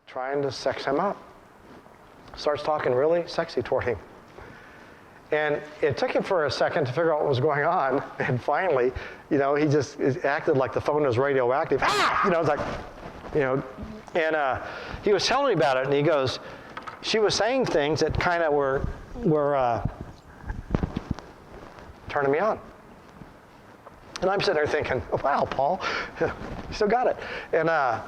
trying to sex him up. Starts talking really sexy toward him. And it took him for a second to figure out what was going on. And finally, he just acted like the phone was radioactive. It's like, and he was telling me about it, and he goes, she was saying things that kind of were turning me on. And I'm sitting there thinking, wow, Paul, you still got it. And I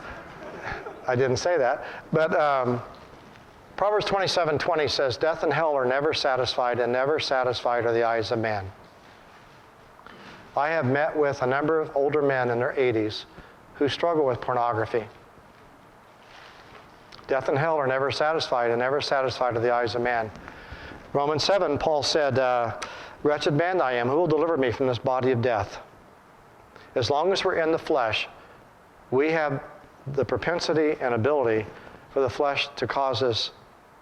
didn't say that, but Proverbs 27:20 says, death and hell are never satisfied, and never satisfied are the eyes of man. I have met with a number of older men in their 80s who struggle with pornography. Death and hell are never satisfied, and never satisfied are the eyes of man. Romans 7, Paul said, wretched man I am, who will deliver me from this body of death? As long as we're in the flesh, we have the propensity and ability for the flesh to cause us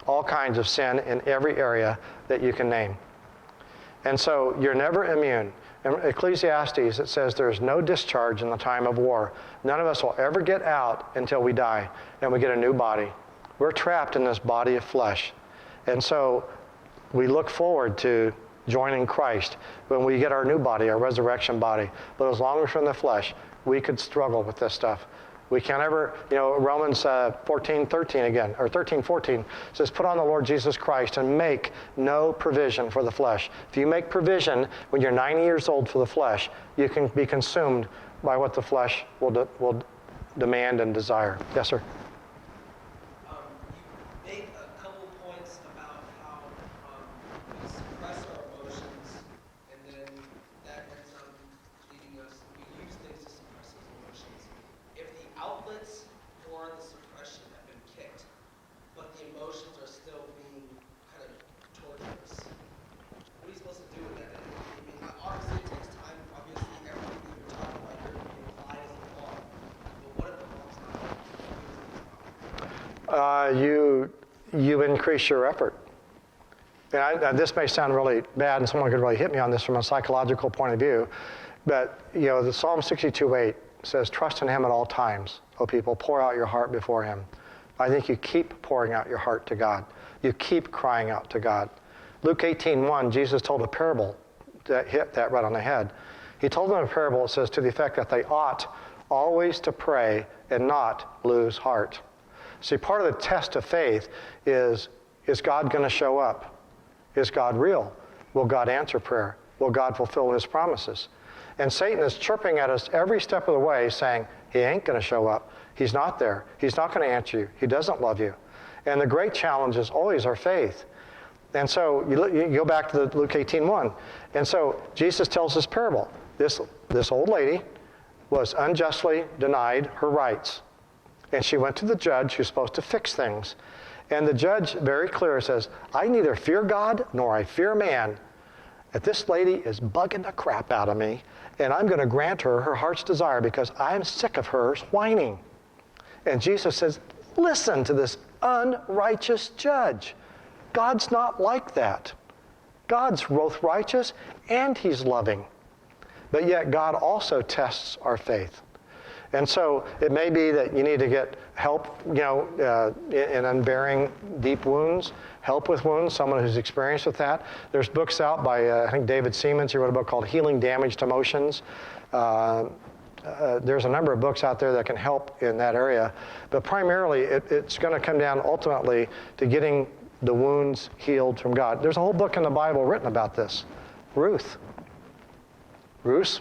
all kinds of sin in every area that you can name. And so you're never immune. In Ecclesiastes, it says there's no discharge in the time of war. None of us will ever get out until we die and we get a new body. We're trapped in this body of flesh. And so we look forward to joining Christ when we get our new body, our resurrection body. But as long as we're in the flesh, we could struggle with this stuff. We can't ever, Romans 14:13 again, or 13:14 says, put on the Lord Jesus Christ and make no provision for the flesh. If you make provision when you're 90 years old for the flesh, you can be consumed by what the flesh will demand and desire. Yes, sir? You made a couple points about how we suppress our emotions, and then that ends up leading us, we use things to suppress those emotions. If the outlets for the suppression have been kicked, but the emotions are still being kind of torturous, what are you supposed to do with that? I mean, obviously it takes time. Obviously everything that you're talking about here implies the law. But what if the law's not? You increase your effort. And this may sound really bad, and someone could really hit me on this from a psychological point of view, but the Psalm 62:8 says, trust in him at all times, O people, pour out your heart before him. I think you keep pouring out your heart to God. You keep crying out to God. Luke 18:1, Jesus told a parable that hit that right on the head. He told them a parable, it says, to the effect that they ought always to pray and not lose heart. See, part of the test of faith is God going to show up? Is God real? Will God answer prayer? Will God fulfill his promises? And Satan is chirping at us every step of the way saying, he ain't going to show up. He's not there. He's not going to answer you. He doesn't love you. And the great challenge is always our faith. And so you go back to Luke 18:1. And so Jesus tells this parable. This old lady was unjustly denied her rights. And she went to the judge who's supposed to fix things. And the judge very clear says, I neither fear God nor I fear man. That this lady is bugging the crap out of me, and I'm going to grant her her heart's desire because I'm sick of her whining. And Jesus says, listen to this unrighteous judge. God's not like that. God's both righteous and he's loving. But yet God also tests our faith. And so it may be that you need to get help, in unbearing deep wounds, help with wounds, someone who's experienced with that. There's books out by, I think, David Siemens. He wrote a book called Healing Damaged Emotions. There's a number of books out there that can help in that area. But primarily, it's going to come down ultimately to getting the wounds healed from God. There's a whole book in the Bible written about this. Ruth's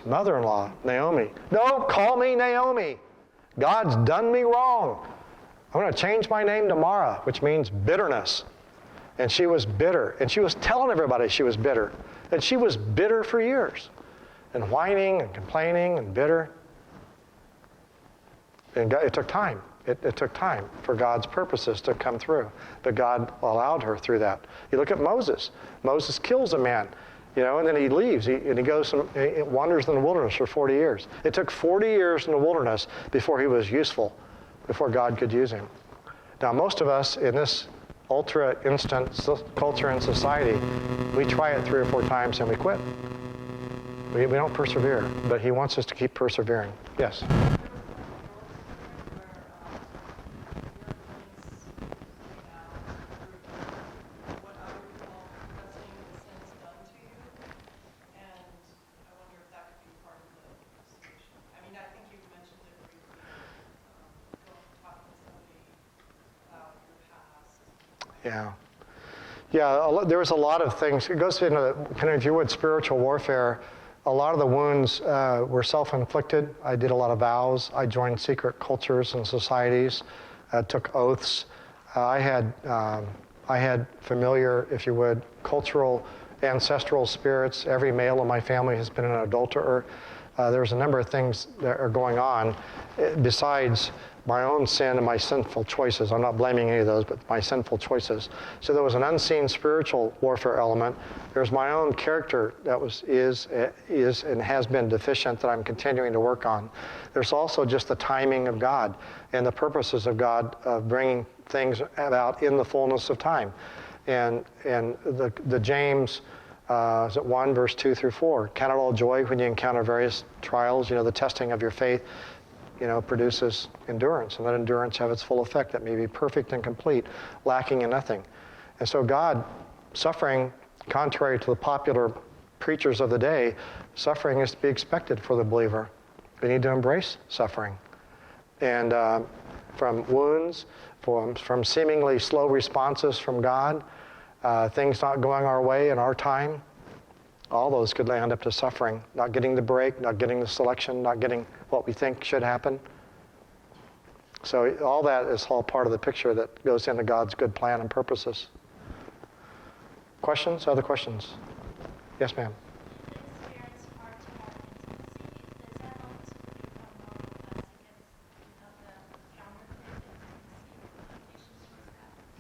mother-in-law, Naomi. Don't call me Naomi. God's done me wrong. I'm going to change my name to Mara, which means bitterness. And she was bitter. And she was telling everybody she was bitter. And she was bitter for years. And whining and complaining and bitter. And it took time. It took time for God's purposes to come through. But God allowed her through that. You look at Moses. Moses kills a man. And then he leaves, and he goes and he wanders in the wilderness for 40 years. It took 40 years in the wilderness before he was useful, before God could use him. Now, most of us in this ultra-instant culture and society, we try it 3 or 4 times and we quit. We don't persevere, but he wants us to keep persevering. Yes? Yeah. Yeah, there was a lot of things. It goes into the, kind of, if you would, spiritual warfare. A lot of the wounds were self-inflicted. I did a lot of vows. I joined secret cultures and societies, took oaths. I had familiar, if you would, cultural, ancestral spirits. Every male in my family has been an adulterer. There's a number of things that are going on besides my own sin and my sinful choices. I'm not blaming any of those, but my sinful choices. So there was an unseen spiritual warfare element. There's my own character that is and has been deficient that I'm continuing to work on. There's also just the timing of God and the purposes of God of bringing things about in the fullness of time. And the James, is it 1, verse 2 through 4? Count it all joy when you encounter various trials. The testing of your faith, produces endurance. And let endurance have its full effect, that may be perfect and complete, lacking in nothing. And so God, suffering, contrary to the popular preachers of the day, suffering is to be expected for the believer. We need to embrace suffering. And from wounds, from seemingly slow responses from God, things not going our way in our time, all those could land up to suffering, not getting the break, not getting the selection, not getting what we think should happen. So all that is all part of the picture that goes into God's good plan and purposes. Questions? Other questions? Yes, ma'am.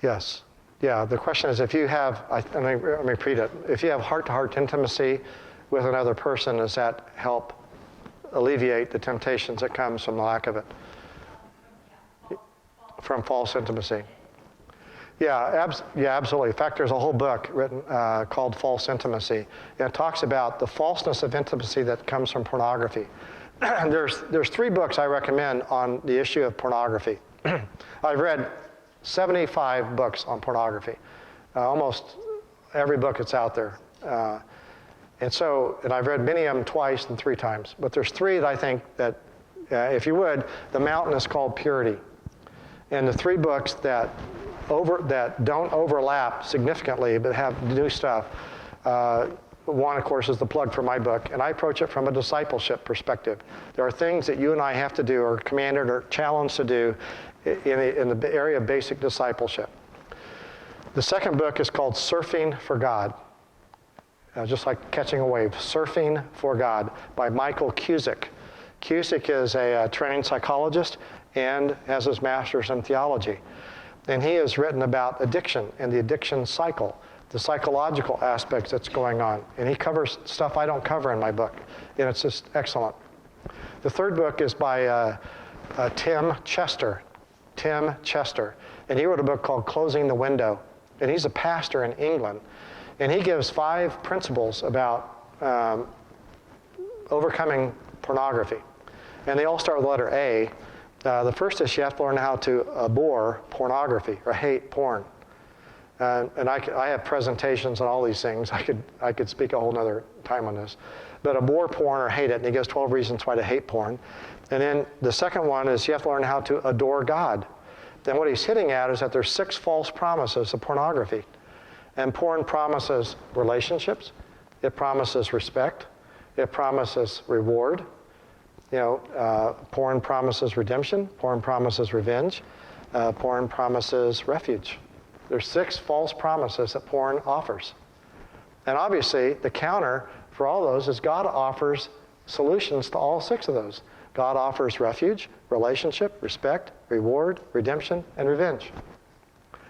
Yes. Yeah, the question is, if you have, let me repeat it, if you have heart-to-heart intimacy with another person, does that help alleviate the temptations that comes from the lack of it? From false intimacy. Yeah, absolutely. In fact, there's a whole book written called False Intimacy. And it talks about the falseness of intimacy that comes from pornography. There's 3 books I recommend on the issue of pornography. I've read 75 books on pornography, almost every book that's out there. And I've read many of them twice and 3 times. But there's 3 that I think that, if you would, the mountain is called purity. And the 3 books that don't overlap significantly but have new stuff, one, of course, is the plug for my book, and I approach it from a discipleship perspective. There are things that you and I have to do, or commanded or challenged to do, in the area of basic discipleship. The second book is called Surfing for God, just like catching a wave. Surfing for God by Michael Cusick. Cusick is a trained psychologist and has his master's in theology. And he has written about addiction and the addiction cycle, the psychological aspects that's going on. And he covers stuff I don't cover in my book, and it's just excellent. The third book is by Tim Chester. Tim Chester. And he wrote a book called Closing the Window. And he's a pastor in England. And he gives 5 principles about overcoming pornography. And they all start with the letter A. The first is you have to learn how to abhor pornography or hate porn. And I have presentations on all these things. I could speak a whole nother time on this. But abhor porn or hate it, and he gives 12 reasons why to hate porn. And then the second one is you have to learn how to adore God. Then what he's hitting at is that there's 6 false promises of pornography. And porn promises relationships. It promises respect. It promises reward. Porn promises redemption. Porn promises revenge. Porn promises refuge. There's 6 false promises that porn offers. And obviously, the counter for all those is God offers solutions to all 6 of those. God offers refuge, relationship, respect, reward, redemption, and revenge.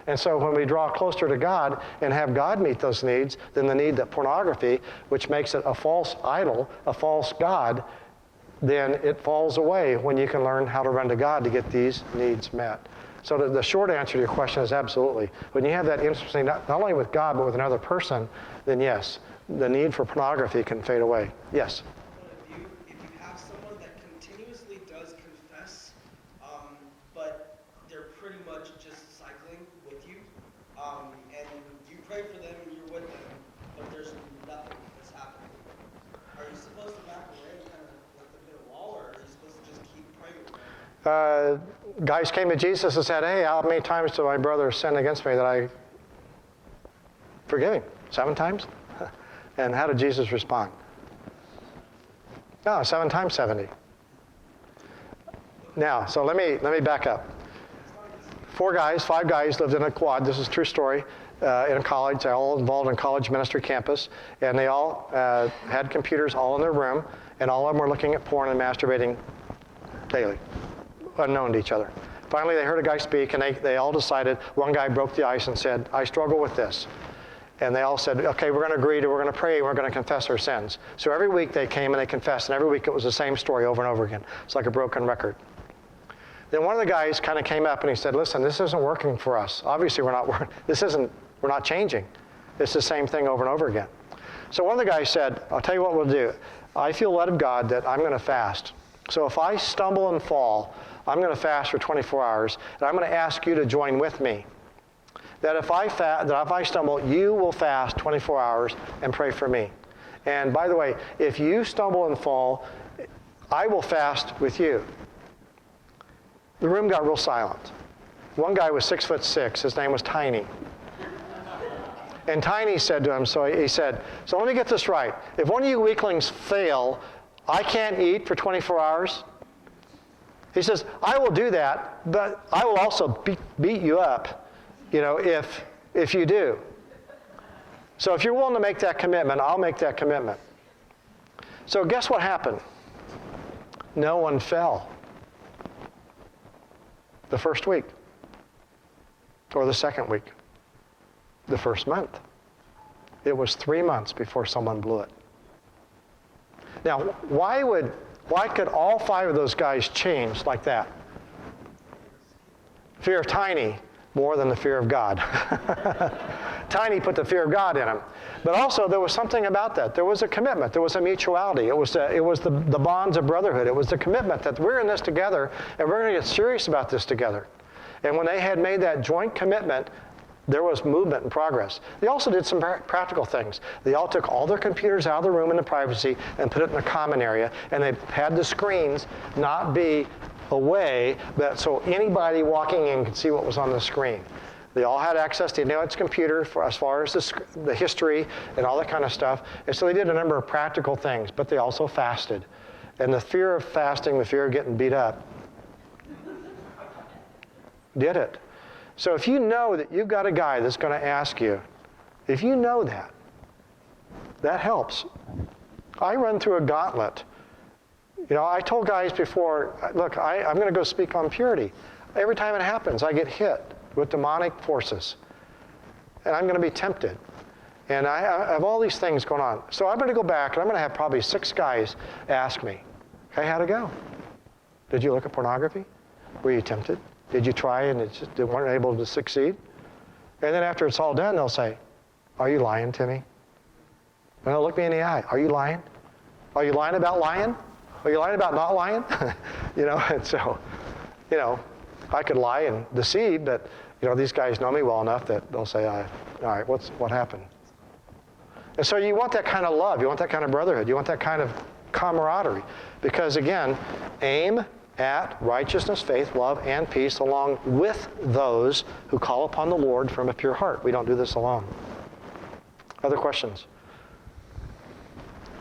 And so when we draw closer to God and have God meet those needs, then the need that pornography, which makes it a false idol, a false God, then it falls away when you can learn how to run to God to get these needs met. So the short answer to your question is absolutely. When you have that intimacy, not only with God, but with another person, then yes, the need for pornography can fade away. Yes? If you have someone that continuously does confess, but they're pretty much just cycling with you, and you pray for them and you're with them, but there's nothing that's happening, are you supposed to back away and kind of like hit a wall, or are you supposed to just keep praying with them? Guys came to Jesus and said, hey, how many times did my brother sin against me that I Forgive him. 7 times? And how did Jesus respond? No, 7 times 70. Now, so let me back up. 5 guys lived in a quad. This is a true story. In a college, they're all involved in college ministry campus, and they all had computers all in their room, and all of them were looking at porn and masturbating daily, unknown to each other. Finally, they heard a guy speak, and they all decided. One guy broke the ice and said, "I struggle with this." And they all said, "Okay, we're going to agree, we're going to pray, we're going to confess our sins." So every week they came and they confessed, and every week it was the same story over and over again. It's like a broken record. Then one of the guys kind of came up and he said, "Listen, this isn't working for us. Obviously, we're not changing. It's the same thing over and over again." So one of the guys said, "I'll tell you what we'll do. I feel led of God that I'm going to fast. So if I stumble and fall, I'm going to fast for 24 hours, and I'm going to ask you to join with me. That if I stumble, you will fast 24 hours and pray for me. And by the way, if you stumble and fall, I will fast with you." The room got real silent. One guy was 6'6". His name was Tiny. And Tiny said to him, so let me get this right. If one of you weaklings fail, I can't eat for 24 hours? He says, "I will do that, but I will also beat you up, if you do. So if you're willing to make that commitment, I'll make that commitment." So guess what happened? No one fell. The first week, or the second week, the first month. It was 3 months before someone blew it. Now, why could all 5 of those guys change like that? Fear of Tiny more than the fear of God. Tiny put the fear of God in him. But also there was something about that. There was a commitment. There was a mutuality. It was the bonds of brotherhood. It was the commitment that we're in this together and we're going to get serious about this together. And when they had made that joint commitment, there was movement and progress. They also did some practical things. They all took all their computers out of the room in the privacy and put it in a common area. And they had the screens not be away, but so anybody walking in could see what was on the screen. They all had access to its computer as far as the history and all that kind of stuff. And so they did a number of practical things, but they also fasted. And the fear of fasting, the fear of getting beat up, did it. So if you know that you've got a guy that's going to ask you, if you know that helps. I run through a gauntlet. I told guys before, look, I'm going to go speak on purity. Every time it happens, I get hit with demonic forces. And I'm going to be tempted. And I have all these things going on. So I'm going to go back, and I'm going to have probably 6 guys ask me, "Hey, how'd it go? Did you look at pornography? Were you tempted? Did you try and they weren't able to succeed?" And then after it's all done, they'll say, "Are you lying to me?" And they'll look me in the eye. "Are you lying? Are you lying about lying? Are you lying about not lying?" And so, I could lie and deceive, but, these guys know me well enough that they'll say, "All right, what happened?" And so you want that kind of love. You want that kind of brotherhood. You want that kind of camaraderie. Because, again, aim at righteousness, faith, love, and peace along with those who call upon the Lord from a pure heart. We don't do this alone. Other questions?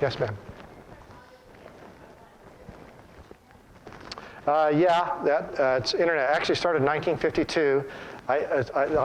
Yes, ma'am. It's internet. Actually started in 1952. I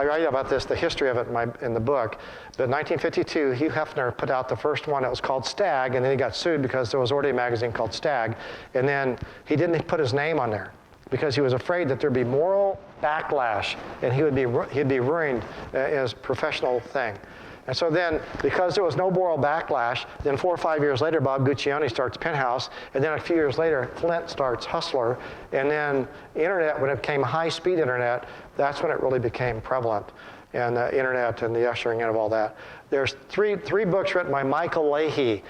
write about this, the history of it in the book. But in 1952, Hugh Hefner put out the first one that was called Stag, and then he got sued because there was already a magazine called Stag. And then he didn't put his name on there because he was afraid that there'd be moral backlash, and he'd be ruined in his professional thing. And so then, because there was no moral backlash, then 4 or 5 years later, Bob Guccione starts Penthouse, and then a few years later, Flint starts Hustler, and then internet, when it became high-speed internet, that's when it really became prevalent, and the internet and the ushering in of all that. There's three books written by Michael Leahy,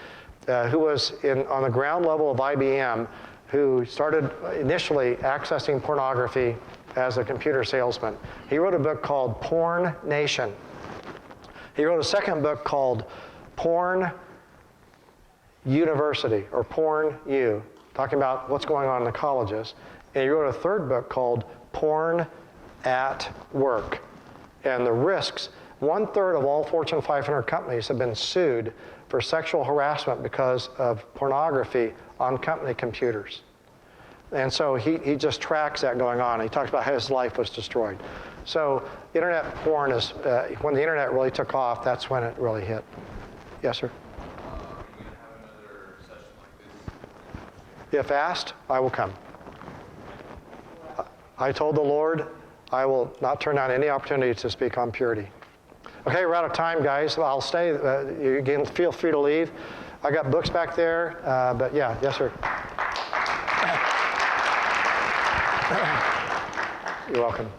who was on the ground level of IBM, who started initially accessing pornography as a computer salesman. He wrote a book called Porn Nation. He wrote a second book called Porn University, or Porn U, talking about what's going on in the colleges. And he wrote a third book called Porn at Work, and the risks 1/3 of all Fortune 500 companies have been sued for sexual harassment because of pornography on company computers. And so he just tracks that going on. He talks about how his life was destroyed. So internet porn is, when the internet really took off, that's when it really hit. Yes, sir? Are you going to have another session like this? If asked, I will come. I told the Lord, I will not turn down any opportunity to speak on purity. Okay, we're out of time, guys. I'll stay. You can feel free to leave. I got books back there, but yeah, yes, sir. You're welcome.